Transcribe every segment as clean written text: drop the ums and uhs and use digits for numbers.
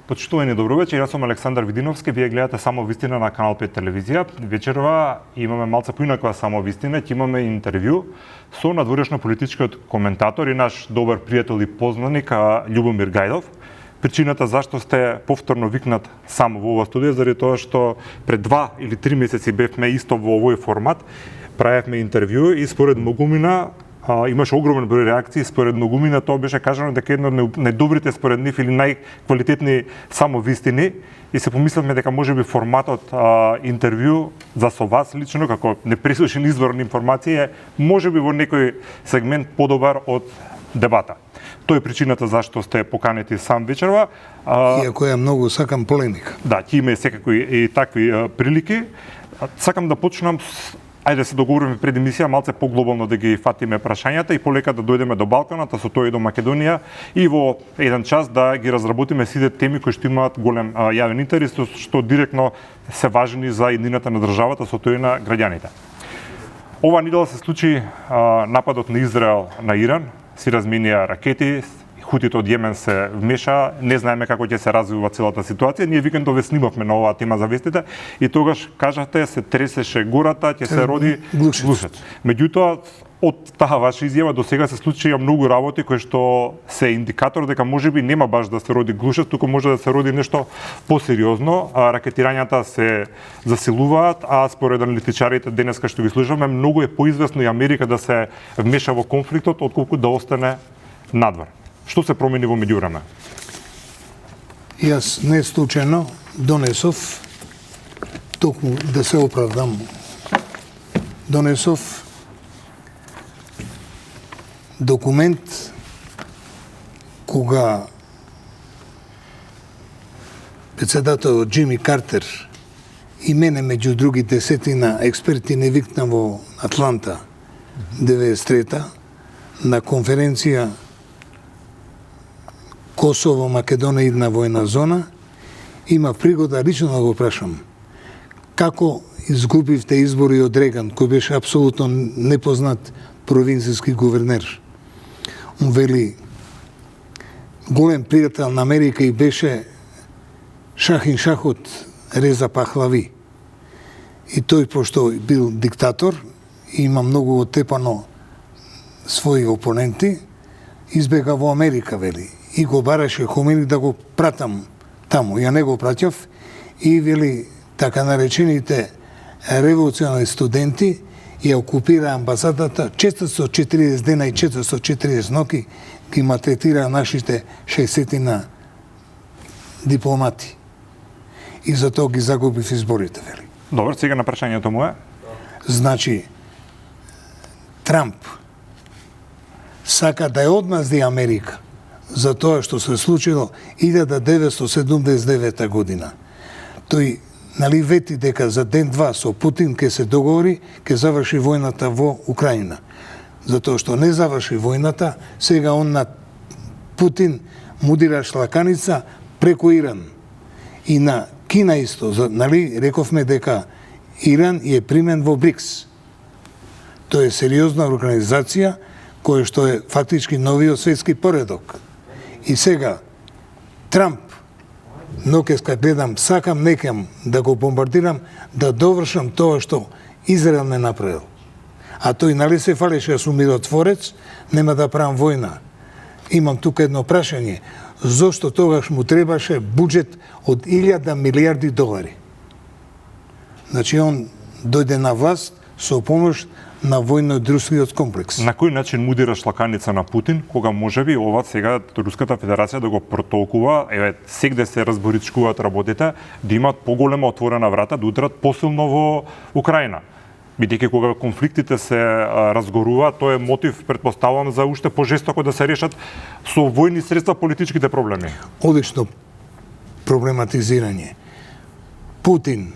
Почитувани добро вечер, јас сум Александар Видиновски, вие гледате Само вистина на Канал 5 телевизија. Вечерва имаме малце поинаква Само вистина, ќе имаме интервју со надворешно политичкиот коментатор и наш добар пријател и познаник Љубомир Гајдов. Причината зашто сте повторно викнат само во ова студија заради тоа што пред 2 или 3 месеци бевме исто во овој формат, правевме интервју и според многумина имаше огромен број реакции, според многумина тоа беше кажано дека едно од најдобрите според нив или најквалитетни само вистини и се помислевме дека можеби форматот интервју за со вас лично како непресушен извор на информација можеби во некој сегмент подобар од дебата. Тоа е причината зашто сте поканети сам вечерва. Иако ја многу сакам полемика. Да, ќе има секако и такви прилики. Сакам да почнам ајде се договориме пред емисија малце поглобално да ги фатиме прашањата и полека да дојдеме до Балканата, со тоа и до Македонија и во еден час да ги разработиме сите теми кои што имаат голем јавен интерес, што директно се важни за еднината на државата, со тоа и на граѓаните. Ова недела се случи нападот на Израел на Иран, си разменија ракети, Хутите од Јемен се вмеша, не знаеме како ќе се развива целата ситуација. Ние викендове снимавме на оваа тема за вестите и тогаш кажавте се тресеше гората, ќе се роди глушец. Меѓутоа, од таа ваша изјава до сега се случија многу работи кои што се индикатор дека можеби нема баш да се роди глушец, туку може да се роди нешто посериозно. Ракетирањата се засилуваат, а според аналитичарите денеска што ги слушаме, многу е поизвестно и Америка да се вмеша во конфликтот отколку да остане надвор. Што се промени во меѓувреме? Јас не случајно донесов, токму да се оправдам, донесов документ кога председателот Џими Картер и мене меѓу други десетина експерти не викна во Атланта 93-та на конференција Косово, Македонија идна војна зона, има пригода лично да го прашам како изгубивте избори од Реган, кој беше апсолутно непознат провинцијски гувернер. Он вели, голем пријател на Америка и беше Шахин Шахот Реза Пахлави. И тој, пошто бил диктатор, има многу оттепано своји опоненти, избега во Америка, вели. И го бараше Хомини да го пратам таму. Ја не го праќав и вели така наречените револуционални студенти ја окупира амбасадата 440 дена и 440 ноки ги малтретира нашите 60 дипломати. И затоа ги загубив изборите, вели. Добро, сега на прашањето му е. Значи, Трамп сака да ја одмазди Америка за тоа што се случило 1979 година. Тој вети дека за ден-два со Путин ќе се договори, ќе заврши војната во Украина. Затоа што не заврши војната, сега он на Путин му дира шлаканица преку Иран. И на Кина исто, рековме дека Иран е примен во БРИКС. Тоа е сериозна организација која што е фактички новиот светски поредок. И сега, Трамп, но ке гледам, сакам некам да го бомбардирам, да довршам тоа што Израел не направил. А тој нали се фалеше, јас сум миротворец, нема да правам војна. Имам тука едно прашање. Зошто тогаш му требаше буџет од 1000 милиарди долари? Значи, он дојде на власт со помош на војно-индустријот комплекс. На кој начин му дира шлаканица на Путин, кога можеби ова сега Руската Федерација да го протолкува, сегде се разборичкуваат работите, да имаат поголема отворена врата, да удрат посилно во Украина. Бидејќи кога конфликтите се разгоруваат, тоа е мотив, претпоставувам, за уште пожестоко да се решат со војни средства политичките проблеми. Одлично проблематизирање. Путин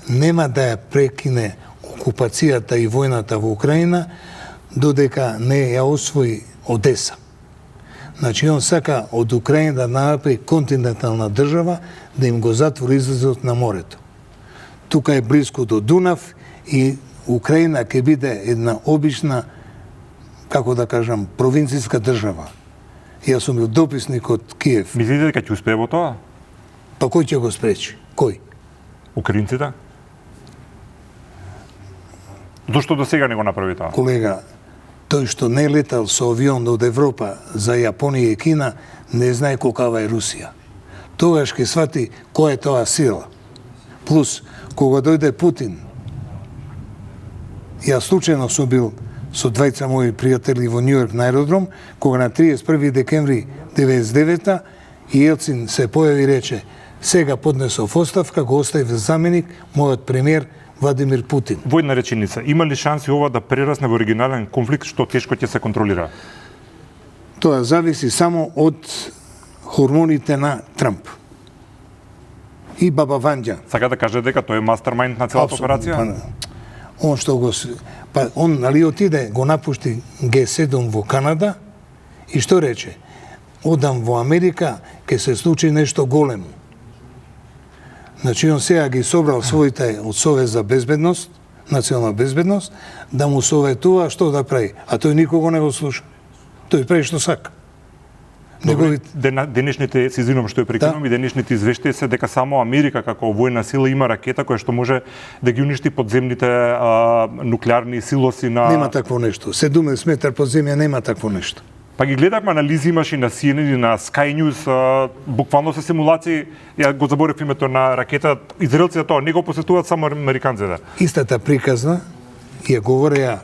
нема да ја прекине окупацијата и војната во Украина додека не ја освои Одеса. Значи, он сака од Украина да направи континентална држава, да им го затвори излезот на морето. Тука е близко до Дунав и Украина ќе биде една обична, како да кажам, провинцијска држава. Јас сум бил дописник од Киев. Мислите дека ќе успее во тоа? Па кој ќе го спречи? Кој? Украинците? Зошто до сега не го направи тоа? Колега, тој што не летал со авион од Европа за Јапонија и Кина, не знае колкава е Русија. Тогаш ќе свати која е тоа сила. Плюс, кога дојде Путин, јас случајно сум бил со двајца мои пријатели во Њујорк на аеродром, кога на 31 декември 99-та Јелцин се појави и рече: сега поднесов оставка, го оставив заменик мојот премиер Владимир Путин. Во една реченица, има ли шанси ова да прерасне во оригинален конфликт што тешко ќе се контролира? Тоа зависи само од хормоните на Трамп и Баба Ванџа. Сака да каже дека тој е мастермајнд на целата операција? Он што го он нали отиде, го напушти Г7 во Канада и што рече? Одам во Америка, ќе се случи нешто големо. Значи он сега ги собрал своите од Совет за безбедност, национална безбедност, да му советува што да прави, а тој никого не го слуша. Тој прави што сака. Денешните, се извинувам што ја прекинувам, и денешните извештаи се дека само Америка како војна сила има ракета која што може да ги уништи подземните нуклеарни силоси на... Нема такво нешто. 17 метар под земја нема такво нешто. Па ги гледавме анализи, имаше и на CNN и на Sky News, буквално се симулации, ја го заборев името на ракета, израелците тоа не го посетуваат, само американците. Истата приказна ја говореа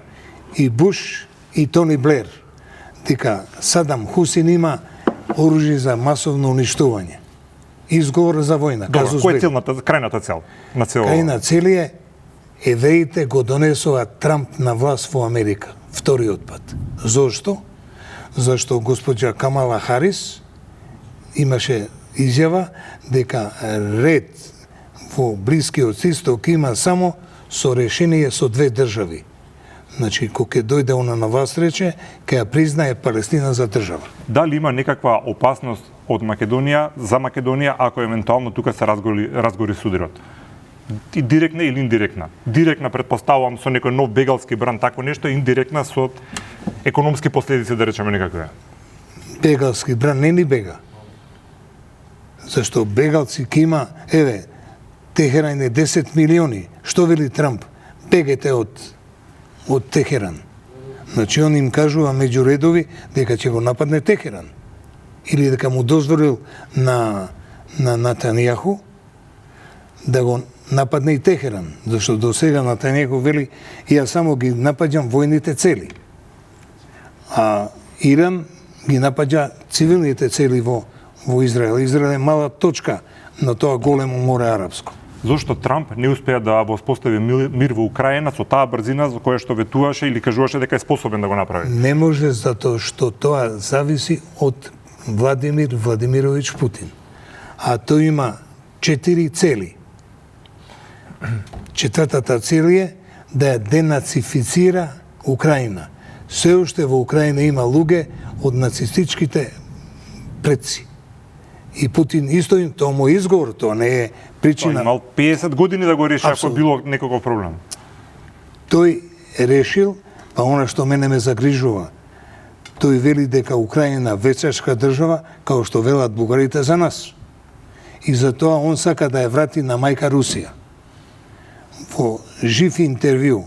и Буш и Тони Блер, дека Садам Хусин има оружје за масовно уништување. Изговор за војна. Добро, која е целната, крајната цел? На цел... Крајна цел е евреите го донесува Трамп на власт во Америка. Вториот пат. Зошто? Зашто госпоѓа Камала Харис имаше изјава дека ред во Блискиот Исток има само со решение со две држави. Значи, кога ќе дојде она на власт, рече, ќе ја признае Палестина за држава. Дали има некаква опасност од Македонија, за Македонија, ако евентуално тука се разгори судирот? И директна или индиректна? Директна, предпоставувам, со некој нов бегалски бран, такво нешто, индиректна со економски последици, да речеме некакве. Бегалски бран не ни бега. Зашто бегалци ки има, еве, Техеран е 10 милиони. Што вели Трамп? Бегете од Техеран. Значи, он им кажува меѓу редови дека ќе го нападне Техеран. Или дека му дозволил на Натанијаху да го нападне и Техеран. Зашто до сега Натанијаху вели, ја само ги напаѓам војните цели. А Иран ги напаѓа цивилните цели во Израел. Израел е мала точка на тоа големо море арапско. Зошто Трамп не успеа да воспостави мир во Украина со таа брзина за која што ветуваше или кажуваше дека е способен да го направи? Не може, затоа што тоа зависи од Владимир Владимирович Путин. А тој има 4 цели. Четвртата цел е да ја денацифицира Украина. Се уште во Украина има луѓе од нацистичките предци. И Путин исто им, тоа му изговор, тоа не е причина. Тој имал 50 години да го реши ако било некој проблем. Тој решил, па она што мене ме загрижува, тој вели дека Украина вечешка држава, као што велат бугарите за нас. И затоа он сака да ја врати на мајка Русија. Во жив интервју,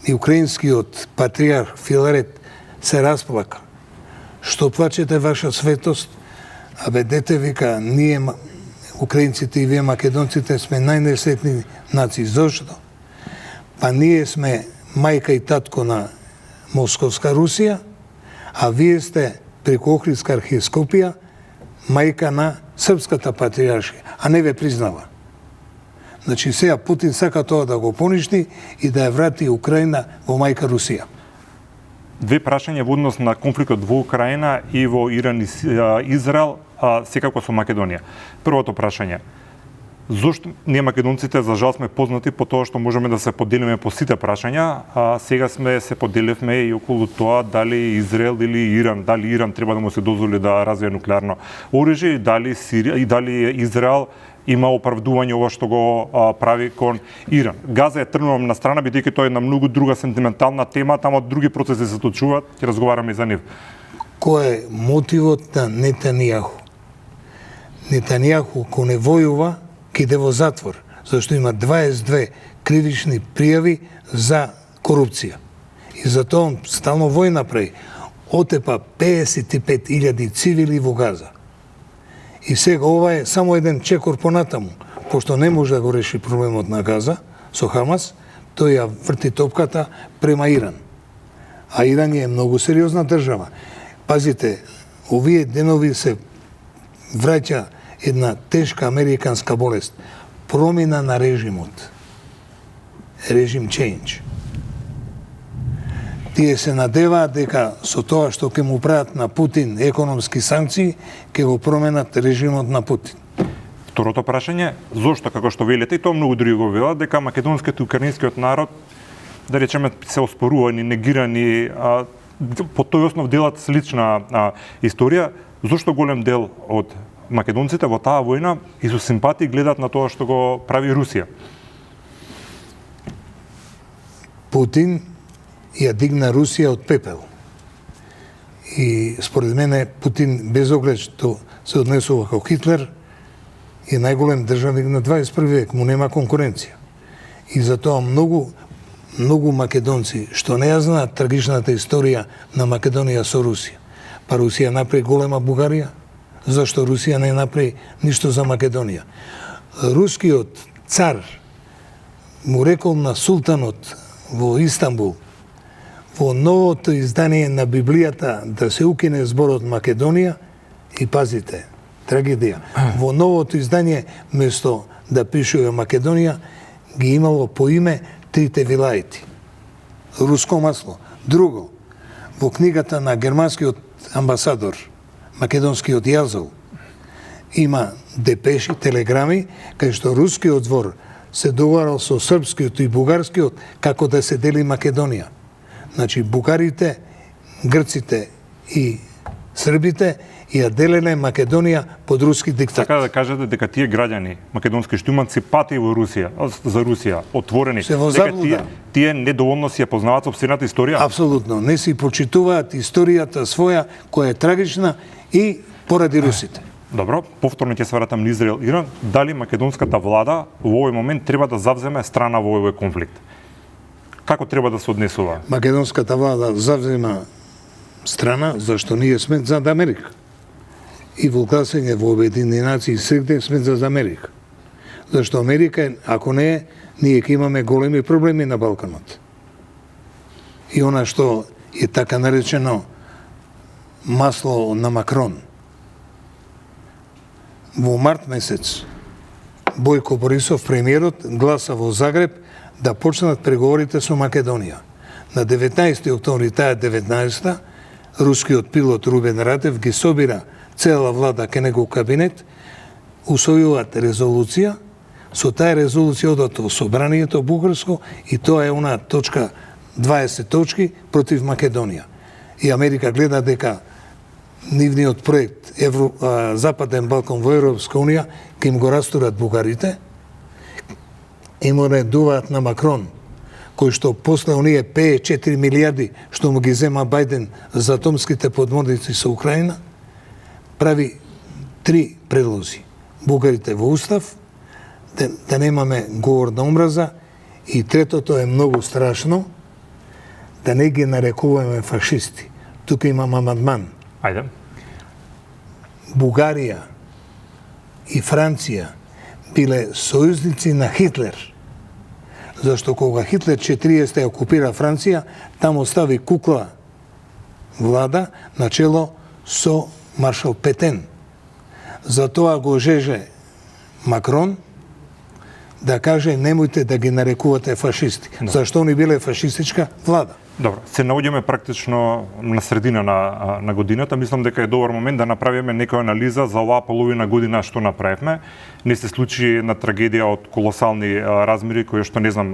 и украинскиот патриарх Филарет се расплака. Што плачете, ваша светост? Абе, дете, вика, ние украинците и вие македонците сме најнесретни нации. Зошто? Па ние сме мајка и татко на Московска Русија, а вие сте преку Охридска архиескопија мајка на Српската патриаршија, а не ве признава. Значи сега Путин сака тоа да го поништи и да ја врати Украина во мајка Русија. Две прашања во однос на конфликтот во Украина и во Иран и Израел, секако со Македонија. Првото прашање. Зошто ние македонците за жал сме познати по тоа што можеме да се поделиме по сите прашања, а сега се поделивме и околу тоа дали Израел или Иран, дали Иран треба да му се дозволи да развие нуклеарно оружје и дали Израел има оправдување ова што го прави кон Иран. Газа е трнувам на страна, бидејќи тоа е една многу друга сентиментална тема, тамо други процеси се случуваат, ќе разговараме и за нив. Кој е мотивот на Нетанијаху? Нетанијаху кој не војува, ќе иде во затвор, зашто има 22 кривични пријави за корупција. И затоа он стално војна прави. Отепа 55.000 цивили во Газа. И сега ова е само еден чекор понатаму, пошто не може да го реши проблемот на Газа со Хамас, тој ја врти топката према Иран. А Иран е многу сериозна држава. Пазите, овие денови се враќа една тешка американска болест, промена на режимот. Режим change. Тие се надеваат дека со тоа што ќе му прават на Путин економски санкции, ќе го променат режимот на Путин. Второто прашање, зошто, како што велите, и тоа многу други го велат, дека македонскиот и украинскиот народ, да речеме, се оспорувани, негирани, по тој основ делат слична историја, зошто голем дел од македонците во таа војна и со симпатии гледат на тоа што го прави Русија? Путин ја дигна Русија од пепел. И според мене Путин, без оглед што се однесува како Хитлер, е најголем државник на 21 век, му нема конкуренција. И затоа многу македонци што не ја знаат трагичната историја на Македонија со Русија. Па Русија направи голема Бугарија, зашто Русија не направи ништо за Македонија. Рускиот цар му рекол на султанот во Истанбул, во новото издание на Библијата да се укине зборот Македонија, и пазите, трагедија. Во новото издание, место да пишува Македонија, ги имало по име трите вилајти. Руско масло. Друго, во книгата на германскиот амбасадор, македонскиот Јазов, има депеши, телеграми, кај што рускиот двор се договарал со српскиот и бугарскиот како да се дели Македонија. Значи, бугарите, грците и србите ја делене Македонија под руски диктат. Така да кажете дека тие граѓани македонски што имаат симпатии во Русија, за Русија, отворени, се во заблуда. Тие недоволно си ја познаваат сопствената историја? Апсолутно, не си почитуваат историјата своја која е трагична и поради русите. Добро, повторно ќе се вратам на Израел и Иран. Дали македонската влада во овој момент треба да завземе страна во овој конфликт? Како треба да се однесува? Македонската влада завзема страна зашто ние сме за Америка. И во гласање во Обединените нации сегде сме за Америка. Зашто Америка, ако не е, ние ќе имаме големи проблеми на Балканот. И она што е така наречено масло на Макрон. Во март месец Бојко Борисов, премиерот, гласа во Загреб да почнат преговорите со Македонија. На 19 октомври таа 19-та, рускиот пилот Рубен Радев ги собира цела влада ке негов кабинет, усвојуваат резолуција, со таа резолуција одат во собранието бугарско и тоа е она точка 20 точки против Македонија. И Америка гледа дека нивниот проект Западен Балкан во Европска унија ќе им го растурат бугарите и му редуваат на Макрон, кој што после оние 4 милиарди што му ги зема Бајден за атомските подморници со Украина, прави 3 предлози. Бугарите во устав, да немаме говор на омраза, и третото е многу страшно, да не ги нарекуваме фашисти. Тука имам амандман. Ајде. Бугарија и Франција биле сојузници на Хитлер. Зашто кога Хитлер 40 ја окупира Франција, таму остави кукла влада на чело со маршал Петен. Затоа го жеже Макрон да каже немојте да ги нарекувате фашисти. Да. Зашто они биле фашистичка влада. Добро, се наоѓаме практично на средина на годината. Мислам дека е добар момент да направиме некоја анализа за оваа половина година што направивме. Не се случи една трагедија од колосални размери, која што не знам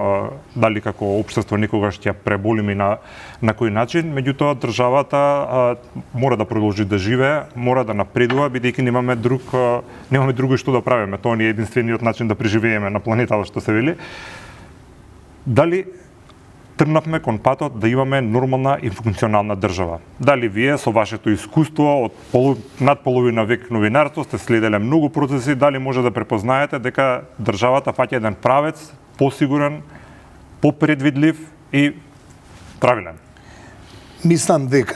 дали како општество некогаш ќе преболиме на кој начин, меѓутоа државата мора да продолжи да живее, мора да напредува, бидејќи немаме друго што да правиме. Тоа не е единствениот начин да преживееме на планетата, што се вели. Дали тргнавме кон патот да имаме нормална и функционална држава. Дали вие со вашето искуство од над половина век новинарство сте следеле многу процеси, дали може да препознаете дека државата фаќа еден правец, посигурен, попредвидлив и правилен? Мислам дека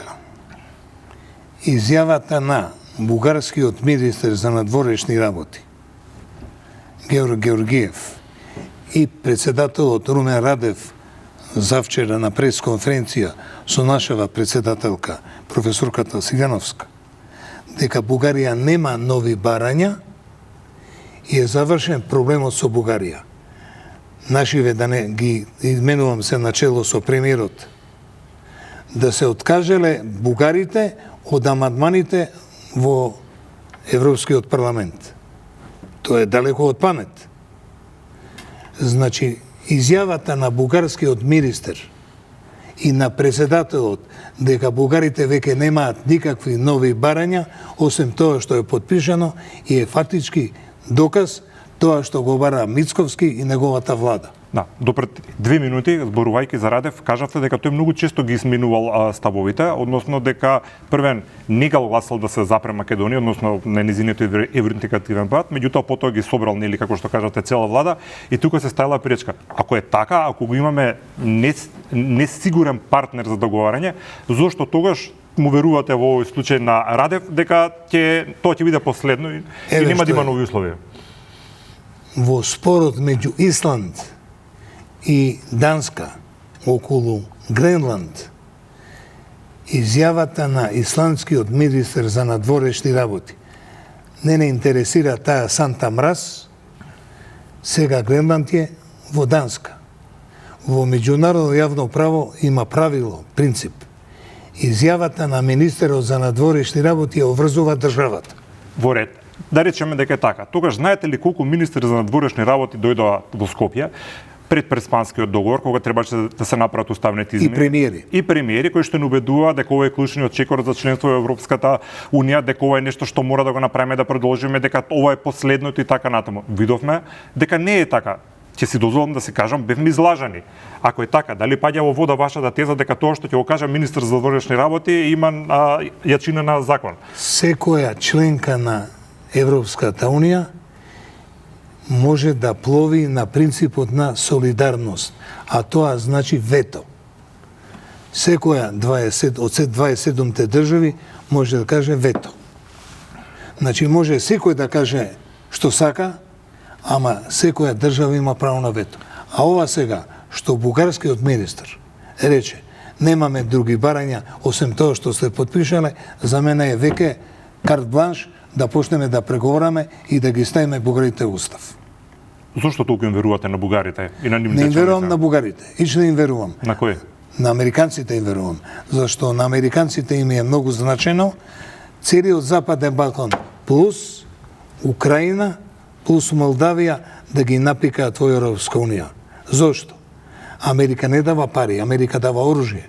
изјавата на бугарскиот министер за надворешни работи Георг Георгиев и председателот Румен Радев завчера на пресконференција со нашава председателка, професорката Сигановска, дека Бугарија нема нови барања и е завршен проблемот со Бугарија. Нашиве, да не ги изменувам се начело со премиерот, да се откажеле бугарите од амандманите во Европскиот парламент. Тоа е далеко од памет. Значи, изјавата на бугарскиот министер и на председателот дека бугарите веќе немаат никакви нови барања, освен тоа што е подпишано и е фактички доказ тоа што го бара Мицковски и неговата влада. Да, допред 2 минути, зборувајќи за Радев, кажавте дека тој многу често ги изменувал ставовите, односно дека првен не гласал да се запре Македонија, односно на низиниот евроинтегративен пат, меѓутоа потоа ги собрал, нели, како што кажавте, цела влада, и тука се ставила пречка. Ако е така, ако го имаме несигурен партнер за договарање, зошто тогаш му верувате во овој случај на Радев дека тоа ќе биде последно и нема да има нови услови? Во спорот меѓу Исланд и Данска околу Гренланд, изјавата на исландскиот министер за надворешни работи не интересира таа Санта мраз, сега Гренланд е во Данска. Во меѓународно јавно право има правило, принцип. Изјавата на министерот за надворешни работи ја обврзува државата. Во ред. Да речеме дека е така. Тогаш знаете ли колку министри за надворешни работи дојдоа во Скопје пред Преспанскиот договор, кога требаше да се направат уставните измени? И премиери. И премиери кои што не убедува дека ова е клучниот чекор за членство во Европската унија, дека ова е нешто што мора да го направиме, да продолжиме, дека ова е последното и така натаму. Видовме дека не е така. Ќе си дозволам да се кажам, бевме излажани. Ако е така, дали паѓа во вода вашата теза дека тоа што ќе го каже министер за надворешни работи има јачина на закон? Секоја членка на Европската унија може да плови на принципот на солидарност, а тоа значи вето. Секоја од 27-те држави може да каже вето. Значи може секој да каже што сака, ама секоја држава има право на вето. А ова сега, што бугарскиот министер рече, немаме други барања, освен тоа што сте подпишале, за мене е веќе карт бланш да почнеме да преговараме и да ги ставиме бугарите устав. Зошто толку им верувате на бугарите и на нивните? Не им верувам на бугарите, ич не им верувам. На кој? На американците им верувам, зашто на американците им е многу значено целиот Западен Балкан плюс Украина плюс Молдавија да ги напикаат во Европска унија. Зошто? Америка не дава пари, Америка дава оружје.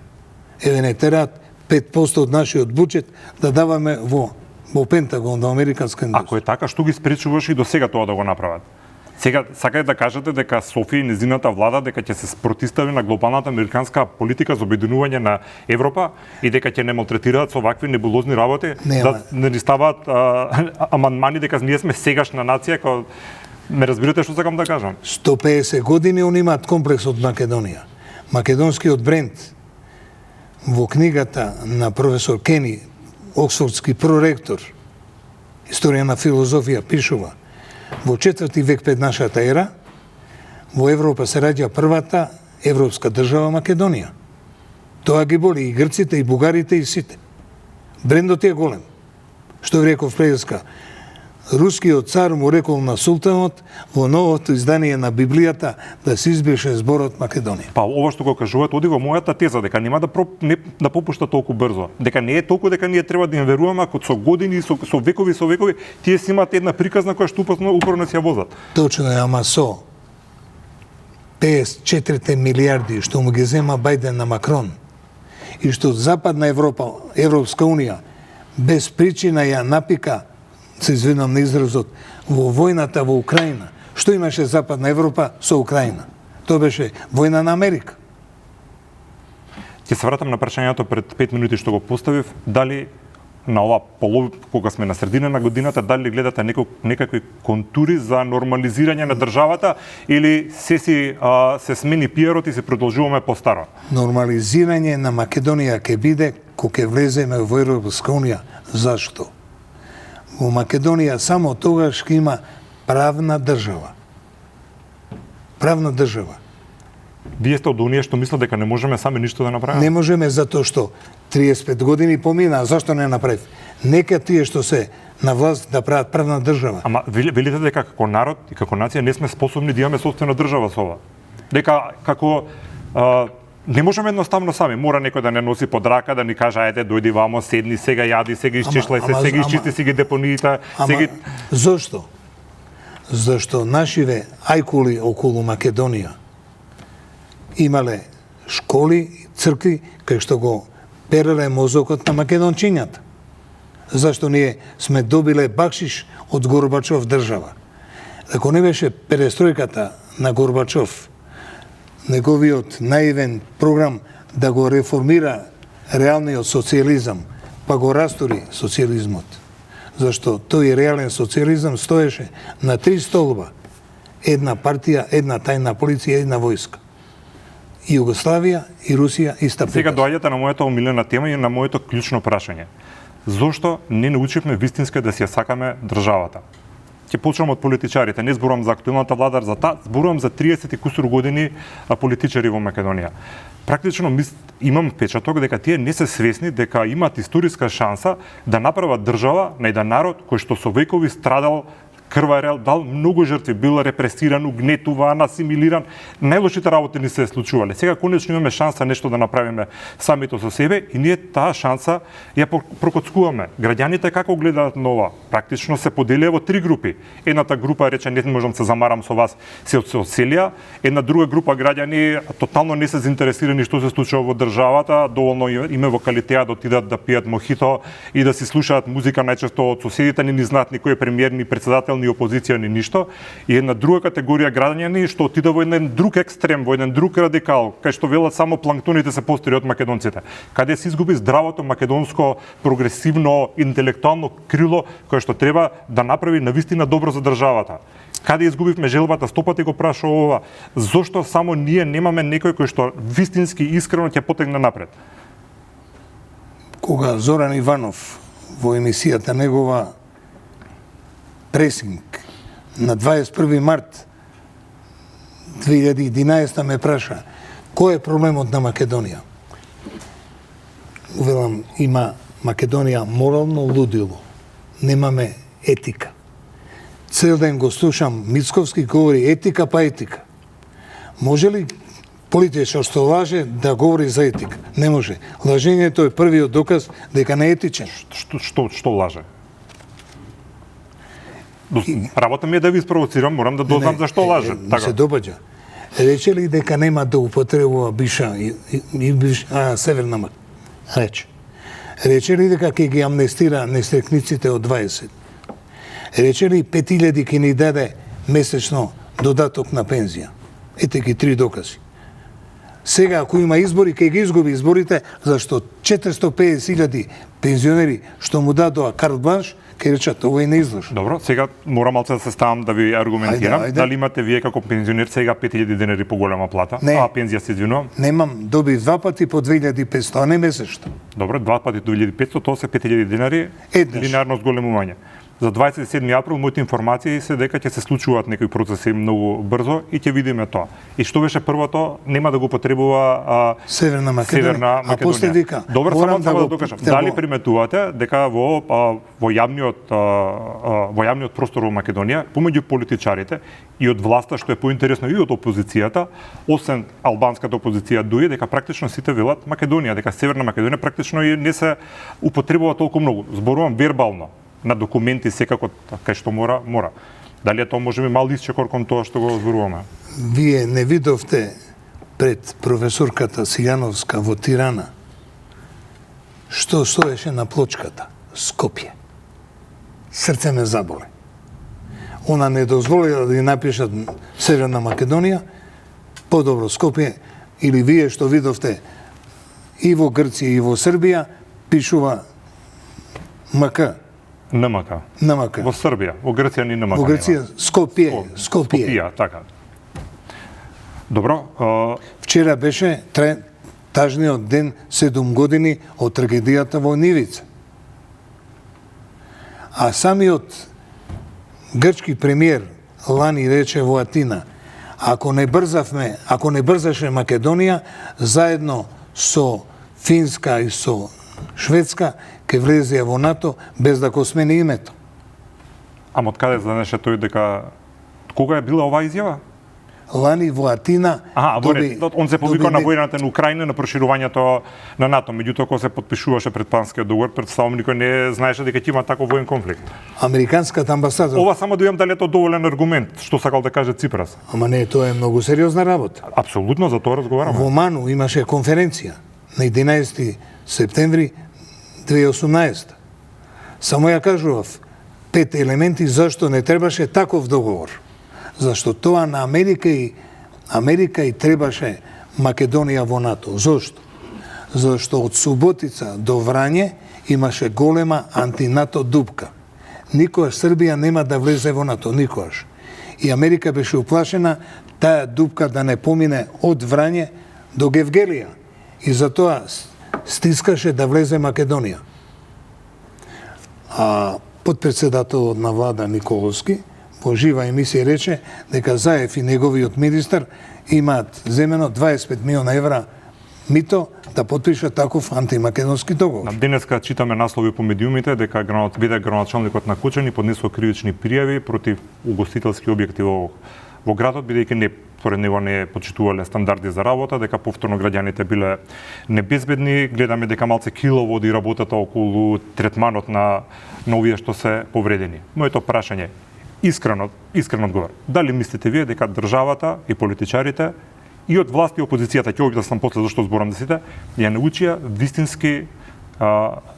Еве не тераат 5% од нашиот буџет да даваме во Пентагон, до американска индустрија. Ако е така, што ги спречуваше и до сега тоа да го направат? Сега сакате да кажете дека Софија и незината влада дека ќе се спротистави на глобалната американска политика за обединување на Европа и дека ќе не малтретираат со вакви небулозни работи, да не ни ставаат амандмани дека ние сме сегашна нација, која ме разбирате што сакам да кажам? 150 години они имаат комплекс од Македонија. Македонскиот бренд во книгата на професор Кени, оксфордски проректор, историја на филозофија, пишува во 4 век пред нашата ера во Европа се раѓа првата европска држава Македонија. Тоа ги боли и грците, и бугарите, и сите. Брендот е голем. Што ви реков преска, рускиот цар му рекол на султанот во новото издание на Библијата да се избрише зборот Македонија. Па ова што го кажувате оди во мојата теза дека нема да попушта толку брзо. Дека не е толку дека ние треба да им веруваме, ако со години, со векови, тие си имаат една приказна која што упорно си ја возат. Точно е, ама со 54 милиарди што му ги зема Бајден на Макрон и што Западна Европа, Европска унија без причина ја напика, се извинам на изразот, во војната во Украина. Што имаше Западна Европа со Украина? Тоа беше војна на Америка. Ќе се вратам на прашањето пред 5 минути што го поставив, дали на ова кога сме на средина на годината, дали гледате некакви контури за нормализирање на државата или се смени пиерот и се продолжуваме по старо? Нормализирање на Македонија ќе биде кога ќе влеземе во Европска унија. Зашто? Во Македонија само тогаш ќе има правна држава. Правна држава. Вие сте од оние што мислат дека не можеме сами ништо да направиме? Не можеме затоа што 35 години помина, а зашто не направи? Нека тие што се на власт да прават правна држава. Ама велите дека како народ и како нација не сме способни да имаме собствена држава со ова. Дека како не можеме едноставно сами, мора некој да не носи под рака, да ни каже ајде дојди вамо, седни, сега јади, сега исчешлај се, сега исчисти си ги депониите, сега. Зошто? Зашто нашиве ајкули околу Македонија имале школи, цркви, кај што го переле мозокот на македончињата. Зашто ние сме добиле бакшиш од Горбачов држава. Ако не беше перестројката на Горбачов, неговиот наивен програм да го реформира реалниот социјализам, па го растури социјализмот. Зашто тој реален социјализам стоеше на 3 столба. Една партија, една тајна полиција, една војска. Југославија и Русија и Стапетас. Сега доаѓате на мојата омилена тема и на моето клучно прашање. Зошто не научивме вистински да си ја сакаме државата? Ќе почнам од политичарите, не зборувам за актуелната влада, зборувам за 30 и кусур години политичари во Македонија. Практично имам впечаток дека тие не се свесни дека имаат историска шанса да направат држава на еден народ кој што со векови страдал, крварел, дал многу жртви, бил репресиран, угнетуван, асимилиран. Најлошите работи ни се случувале. Сега конечно имаме шанса нешто да направиме самите со себе и ние таа шанса ја прокоцкуваме. Граѓаните како гледаат на ова? Практично се поделија во 3 групи. Едната група рече не можам се замарам со вас, се одселија. Една друга група граѓани тотално не се заинтересирани што се случува во државата, доволно име во калитеа да отидат да пијат мохито и да си слушаат музика најчесто од соседите, не ни знаат никој премиер ни председател ни опозиција ни ништо, и една друга категорија граѓани што отида во еден друг екстрем, во еден друг радикал, кај што велат само планктоните се постари од македонците. Каде се изгуби здравото македонско прогресивно интелектуално крило кое што треба да направи навистина добро за државата. Каде изгубивме желбата, стопати го праша ова. Зошто само ние немаме некој кој што вистински искрено ќе потегне напред? Кога Зоран Иванов во емисијата негова Пресинг на 21 март 2011 ме праша кој е проблемот на Македонија. Велам, има Македонија морално лудило. Немаме етика. Цел ден го слушам Мицковски говори етика па етика. Може ли политичар што лаже да говори за етика? Не може. Лажењето е првиот доказ дека не е етичен. Што лаже? Работа ми е да ви спровоцирам, морам да дознам зашто лаже. Така. Се допаѓа. Рече ли дека нема да употребува биша Северна Македонија? Рече. Рече ли дека ќе ги амнестира нестрекниците од 20? Рече ли 5000 ќе ни даде месечно додаток на пензија? Ете ги 3 докази. Сега, ако има избори, ќе ги изгуби изборите, зашто 450.000 пензионери што му дадоа карт бланш, ќе речат, ова е неизлажно. Добро, сега мора малце да се ставам да ви аргументирам. Ајде. Дали имате вие како пензионер сега 5000 денари поголема плата? Не. Пензија се извинувам? Немам, доби 2 пати по 2500, а не месечно. Добро, 2 пати 2500, тоа се 5000 денари, линарно зголемување. За 27 април моите информации се дека ќе се случуваат некои процеси многу брзо и ќе видиме тоа. И што беше првото, нема да го потребува Северна Македонија. А после вика, добро, само да докажам. Дали приметувате дека во јавниот простор во Македонија, помеѓу политичарите и од власта, што е поинтересно и од опозицијата, освен албанската опозиција дуи, дека практично сите велат Македонија, дека Северна Македонија практично и не се употребува толку многу. Зборувам вербално. На документи секако кај што мора. Дали е тоа можеби мал исчекор кон тоа што го зборуваме? Вие не видовте пред професорката Силјановска во Тирана што стоеше на плочката? Скопје. Срце ме заболе. Она не дозволила да ја напишат Северна Македонија, подобро Скопје, или вие што видовте и во Грција и во Србија пишува МК. НМК. НМК. Во Србија, во Грција ни НМК. Во Грција Скопје. Скопје, така. Добро. Вчера беше тажниот ден 7 години од трагедијата во Нивица. А самиот грчки премиер лани рече во Атина, ако не брзаше Македонија, заедно со Финска и со Шведска, ке влезеја во НАТО без да го смени името. Ама од каде знаеше тој дека кога е била оваа изјава? Лани во Атина. Он се повика на војната на Украина, на проширувањето на НАТО. Меѓутоа, кога се потпишуваше предпанскиот договор, претставам никој не знаеше дека ќе има таков воен конфликт. Американската амбасада. Ова само да имам дали е тоа доволен аргумент, што сакал да каже Ципрас. Ама не, тоа е многу сериозна работа. Апсолутно, за тоа разговараме. Во Ману имаше конференција на 11 септември 2018. Само ја кажував 5 елементи зашто не требаше таков договор. Зашто тоа на Америка и требаше Македонија во НАТО. Зошто? Зашто од Суботица до Врање имаше голема антинато дупка. Никогаш Србија нема да влезе во НАТО, никогаш. И Америка беше уплашена таа дупка да не помине од Врање до Гевгелија. И затоа стискаше да влезе Македонија. А подпредседателот на влада Николовски во жива емисија рече дека Заев и неговиот министар имаат земено 25 милиона евра мито да потпишат таков антимакедонски договор. Денеска читаме наслови по медиумите дека градоначалникот на Кочани поднесува кривични пријави против угостителски објекти во градот, бидејќи според него не почитувале стандарди за работа, дека повторно граѓаните биле небезбедни. Гледаме дека малце кило води работата околу третманот на овие што се повредени. Моето прашање искрен одговор. Дали мислите вие дека државата и политичарите и од власт и опозицијата, ќе објаснам после зашто зборам десите, ја научија вистински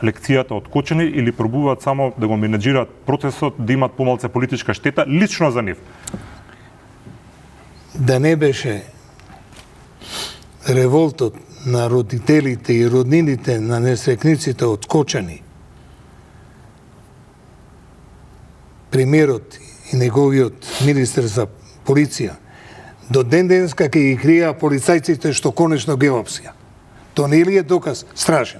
лекцијата од Кочани или пробуваат само да го менеджираат процесот, да имат помалце политичка штета лично за нив? Да не беше револтот на родителите и роднините на несрекниците од Кочани, премиерот и неговиот министер за полиција, до ден денеска ќе ги крија полицајците што конечно ги опсија. То не ли е доказ страшен?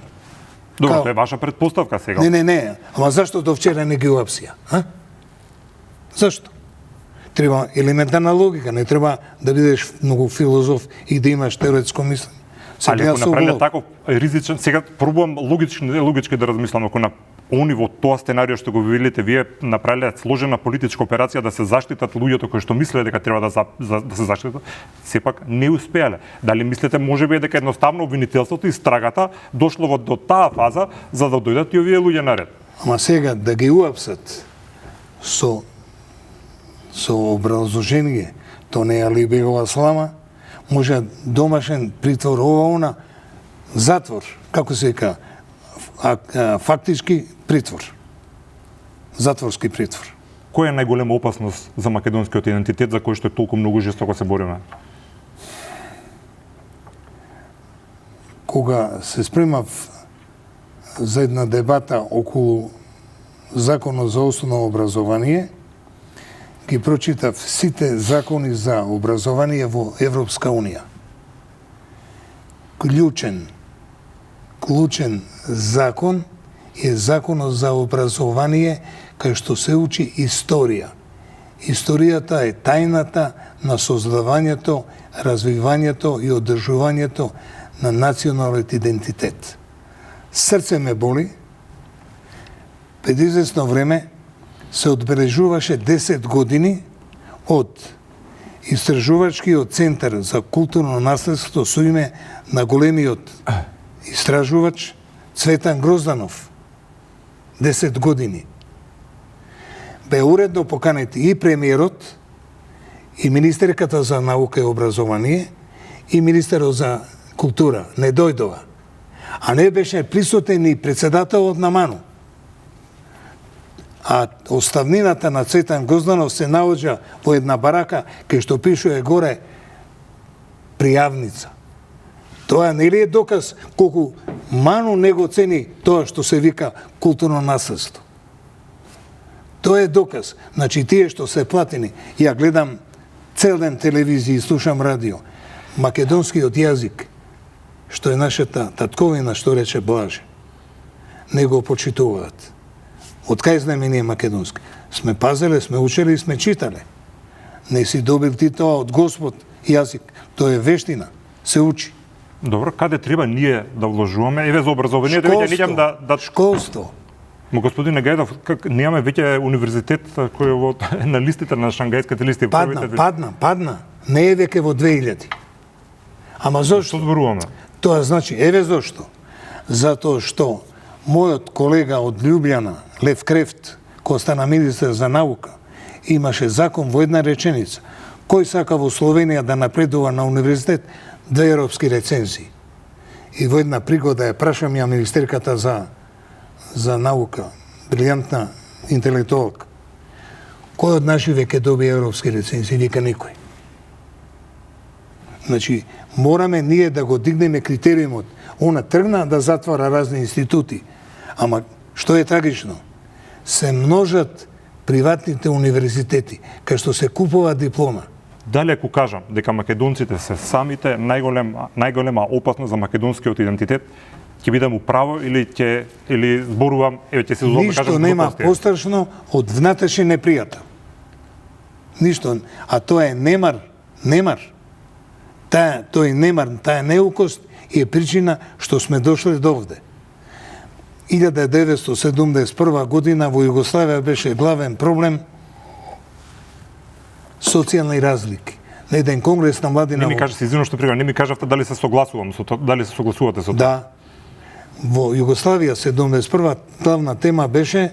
Добро, тоа е ваша предпоставка сега. Не. Ама зашто до вчера не ги опсија? Зашто? Треба елементарна логика, не треба да бидеш многу филозоф и да имаш теоретско мислење. Али ако направиле таков ризичен, сега пробувам логички да размислам, ако на они во тоа сценарио што го виделите, вие направиле сложена политичка операција да се заштитат луѓето кои што мислеле дека треба да се заштитат, сепак не успеале. Дали мислите можеби дека едноставно обвинителството и страгата дошло до таа фаза за да дојдат и овие луѓе наред? Ама сега да ги уапсат со образложение, то не е Алибегова слама, може домашен притвор, она, затвор, како се вика, фактички притвор. Затворски притвор. Која е најголема опасност за македонскиот идентитет за кој што толку многу жестоко се бориме? Кога се спремав за една дебата околу Законот за основно образование, ги прочитав сите закони за образование во Европска Унија. Клучен закон е Законот за образование кај што се учи историја. Историјата е тајната на создавањето, развивањето и одржувањето на националниот идентитет. Срце ме боли, пред известно време се одбележуваше 10 години од Истражувачкиот центар за културно наследство со име на големиот истражувач Цветан Грозданов. 10 години. Бе уредно поканети и премиерот, и министерката за наука и образование, и министерот за култура. Не дојдова. А не беше присутен и председателот на МАНУ. А оставнината на Цветан Грозданов се наоѓа во една барака кај што пишува горе пријавница. Тоа нели е доказ колку ману него цени тоа што се вика културно наследство. Тоа е доказ. Значи, тие што се платени, ја гледам цел ден телевизија и слушам радио, македонскиот јазик, што е нашата татковина, што рече Блаже, не го почитуваат. Од кај знаеме ние македонски? Сме пазеле, сме учели и сме читале. Не си добил ти тоа од Господ јазик. Тоа е вештина, се учи. Добро, каде треба ние да вложуваме? Еве за образованието, веќе неќам да Школство. Мо господине Гајдов, немаме веќе универзитет кој е на листите на шангајските листи. Падна. Не е веќе во 2000. Ама зошто? Што зборуваме? Тоа значи, еве зошто. Затоа што мојот колега од Лјубљана, Лев Крефт, кој стана министер за наука, имаше закон во една реченица. Кој сака во Словенија да напредува на универзитет, 2 европски рецензии. И во една пригода ја прашам ја министерката за наука, брилјантна интелектуалка. Кој од наши веќе доби европски рецензии? Вика никој. Значи, мораме ние да го дигнеме критериумот. Она тргна да затвара разни институти. Ама, што е трагично? Се множат приватните универзитети, кај што се купува диплома. Дали ако кажам дека македонците се самите најголема опасност за македонскиот идентитет, ќе бидам управо или зборувам, ќе се зовам да кажам Ништо нема пострашно од внатрешен непријател. Ништо, а тоа е немар. Тој немар, таа неукост е причина што сме дошле до овде. 1971 година во Југославија беше главен проблем социјални разлики. На еден конгрес на младина... Не ми кажете, извинувам што прегам, не ми кажавте дали се согласувам со тоа, дали се согласувате со тоа. Да. Во Југославија 71 главна тема беше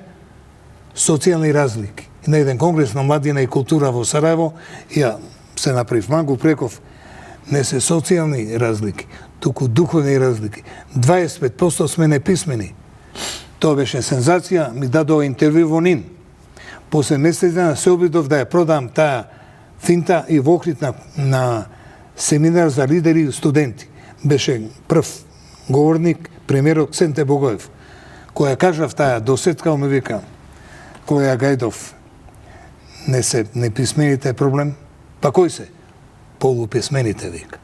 социјални разлики. На еден конгрес на младина и култура во Сараево, ја се направив мангу преков, не се социјални разлики, туку духовни разлики. 25% сме неписмени. Тоа беше сензација, ми дадоа интервју во НИН. После месец дена се обидов да ја продам таа финта и во Охрид на семинар за лидери и студенти. Беше прв говорник премиерот Сенте Богоев, која кажав таа досетка, ми вика, која Гајдов, не се неписмените проблем, па кој се? Полуписмените, вика.